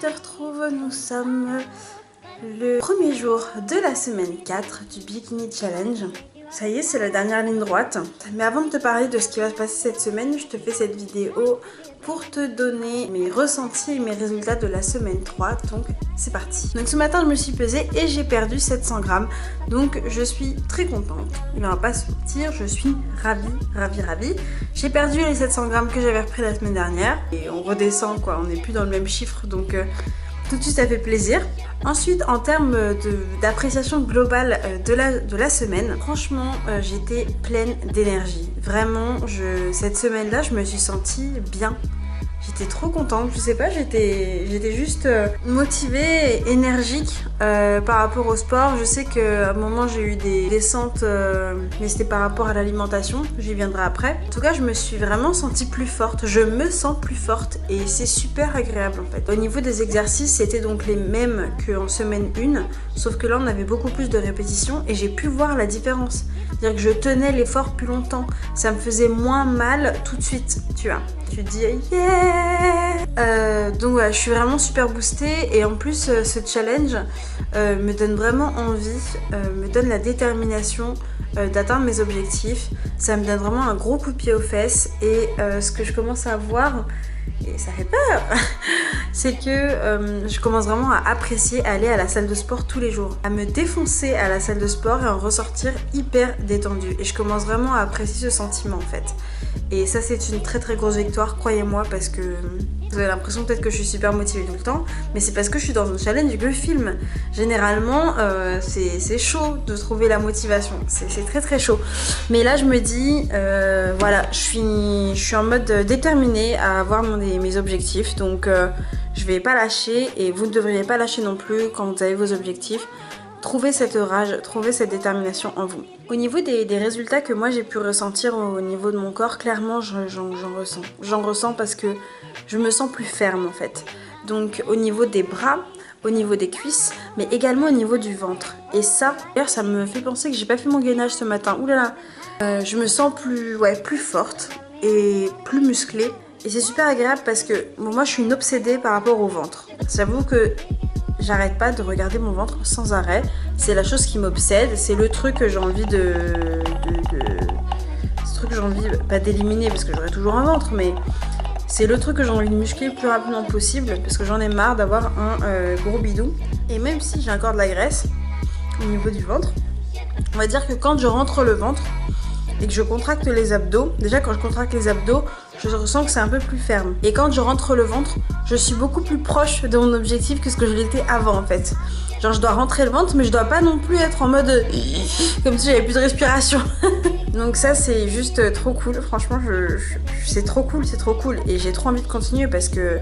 te retrouve, nous sommes le premier jour de la semaine 4 du Bikini Challenge. Ça y est, c'est la dernière ligne droite. Mais avant de te parler de ce qui va se passer cette semaine, je te fais cette vidéo pour te donner mes ressentis et mes résultats de la semaine 3. Donc c'est parti. Donc ce matin, je me suis pesée et j'ai perdu 700 grammes. Donc je suis très contente. Il ne va pas se mentir, je suis ravie. J'ai perdu les 700 grammes que j'avais repris la semaine dernière. Et on redescend quoi, on n'est plus dans le même chiffre. Donc tout de suite ça fait plaisir. Ensuite en termes d'appréciation globale de la semaine, franchement j'étais pleine d'énergie. Vraiment cette semaine là je me suis sentie bien. J'étais trop contente, je sais pas, j'étais juste motivée et énergique par rapport au sport. Je sais qu'à un moment j'ai eu des descentes, mais c'était par rapport à l'alimentation, j'y viendrai après. En tout cas, je me suis vraiment sentie plus forte, je me sens plus forte et c'est super agréable en fait. Au niveau des exercices, c'était donc les mêmes qu'en semaine 1, sauf que là on avait beaucoup plus de répétitions et j'ai pu voir la différence. C'est-à-dire que je tenais l'effort plus longtemps, ça me faisait moins mal tout de suite, tu vois. Tu dis yeah. Donc voilà, je suis vraiment super boostée et en plus ce challenge me donne vraiment envie, me donne la détermination d'atteindre mes objectifs. Ça me donne vraiment un gros coup de pied aux fesses et ce que je commence à voir, et ça fait peur, c'est que je commence vraiment à apprécier aller à la salle de sport tous les jours, à me défoncer à la salle de sport et en ressortir hyper détendue. Et je commence vraiment à apprécier ce sentiment en fait. Et ça c'est une très grosse victoire, croyez-moi, parce que vous avez l'impression peut-être que je suis super motivée tout le temps, mais c'est parce que je suis dans un challenge que je filme. Généralement c'est chaud de trouver la motivation, c'est très chaud. Mais là je me dis voilà, je suis en mode déterminée à avoir mes objectifs, donc je vais pas lâcher et vous ne devriez pas lâcher non plus quand vous avez vos objectifs. Trouvez cette rage, trouvez cette détermination en vous. Au niveau des résultats que moi j'ai pu ressentir au niveau de mon corps, clairement j'en ressens. J'en ressens parce que je me sens plus ferme en fait. Donc au niveau des bras, au niveau des cuisses, mais également au niveau du ventre. Et ça, d'ailleurs ça me fait penser que j'ai pas fait mon gainage ce matin. Ouh là là, je me sens plus forte et plus musclée. Et c'est super agréable parce que bon, moi je suis une obsédée par rapport au ventre. J'avoue que j'arrête pas de regarder mon ventre sans arrêt. C'est la chose qui m'obsède. C'est le truc que j'ai envie ce truc que j'ai envie, pas d'éliminer parce que j'aurai toujours un ventre, mais c'est le truc que j'ai envie de muscler le plus rapidement possible parce que j'en ai marre d'avoir un gros bidou. Et même si j'ai encore de la graisse au niveau du ventre, on va dire que quand je rentre le ventre et que je contracte les abdos, déjà quand je contracte les abdos, je ressens que c'est un peu plus ferme. Et quand je rentre le ventre, je suis beaucoup plus proche de mon objectif que ce que je l'étais avant en fait. Genre je dois rentrer le ventre mais je dois pas non plus être en mode comme si j'avais plus de respiration. Donc ça c'est juste trop cool, franchement c'est trop cool et j'ai trop envie de continuer parce que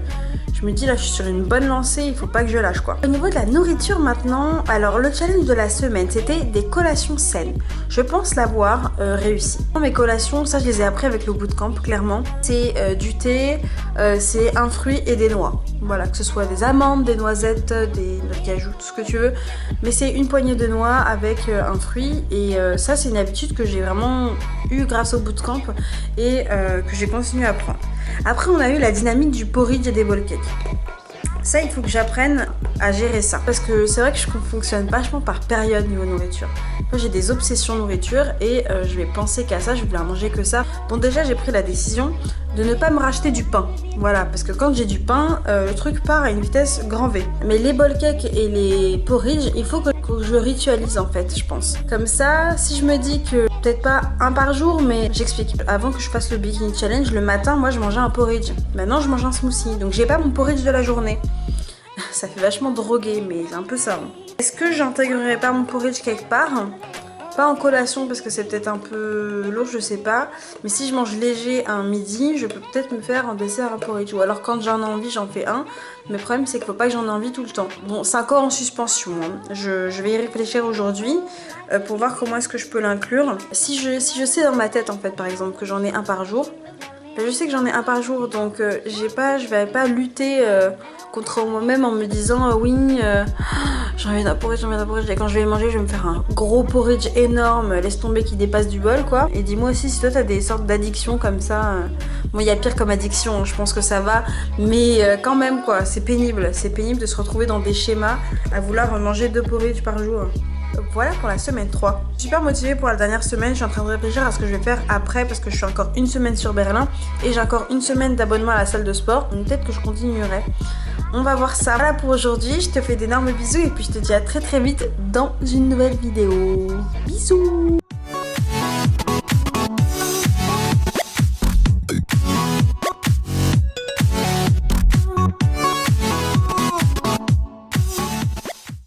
je me dis là je suis sur une bonne lancée, il faut pas que je lâche quoi. Au niveau de la nourriture maintenant, alors le challenge de la semaine c'était des collations saines. Je pense l'avoir réussi. Mes collations, ça je les ai appris avec le bootcamp clairement. C'est du thé, c'est un fruit et des noix. Voilà, que ce soit des amandes, des noisettes, des noix de cajou, tout ce que tu veux. Mais c'est une poignée de noix avec un fruit et ça c'est une habitude que j'ai vraiment eu grâce au bootcamp et que j'ai continué à prendre. Après on a eu la dynamique du porridge et des bowl cakes. Ça il faut que j'apprenne à gérer ça parce que c'est vrai que je fonctionne vachement par période niveau nourriture. Moi j'ai des obsessions nourriture et je vais penser qu'à ça, je vais vouloir manger que ça. Bon déjà j'ai pris la décision de ne pas me racheter du pain, voilà, parce que quand j'ai du pain, le truc part à une vitesse grand V. Mais les bowl cakes et les porridge, il faut que je ritualise en fait, je pense. Comme ça, si je me dis que peut-être pas un par jour, mais j'explique. Avant que je fasse le Bikini Challenge, le matin, moi je mangeais un porridge. Maintenant je mange un smoothie, donc j'ai pas mon porridge de la journée. Ça fait vachement drogué, mais c'est un peu ça. Hein. Est-ce que j'intégrerai pas mon porridge quelque part ? Pas en collation parce que c'est peut-être un peu lourd, je sais pas. Mais si je mange léger un midi, je peux peut-être me faire un dessert à porridge. Ou alors quand j'en ai envie, j'en fais un. Mais le problème, c'est qu'il faut pas que j'en ai envie tout le temps. Bon, c'est encore en suspension. Hein. Je vais y réfléchir aujourd'hui pour voir comment est-ce que je peux l'inclure. Si je sais dans ma tête, en fait, par exemple, que j'en ai un par jour, je sais que j'en ai un par jour, donc je vais pas lutter contre moi-même en me disant oui, j'ai envie d'un porridge, et quand je vais manger je vais me faire un gros porridge énorme, laisse tomber qui dépasse du bol quoi. Et dis-moi aussi si toi t'as des sortes d'addictions comme ça. Bon, il y a pire comme addiction, je pense que ça va, mais quand même quoi, c'est pénible de se retrouver dans des schémas à vouloir manger 2 porridge par jour. Voilà pour la semaine 3. Je suis super motivée pour la dernière semaine, je suis en train de réfléchir à ce que je vais faire après parce que je suis encore une semaine sur Berlin et j'ai encore une semaine d'abonnement à la salle de sport, donc peut-être que je continuerai. On va voir ça. Voilà pour aujourd'hui, je te fais d'énormes bisous et puis je te dis à très vite dans une nouvelle vidéo. Bisous.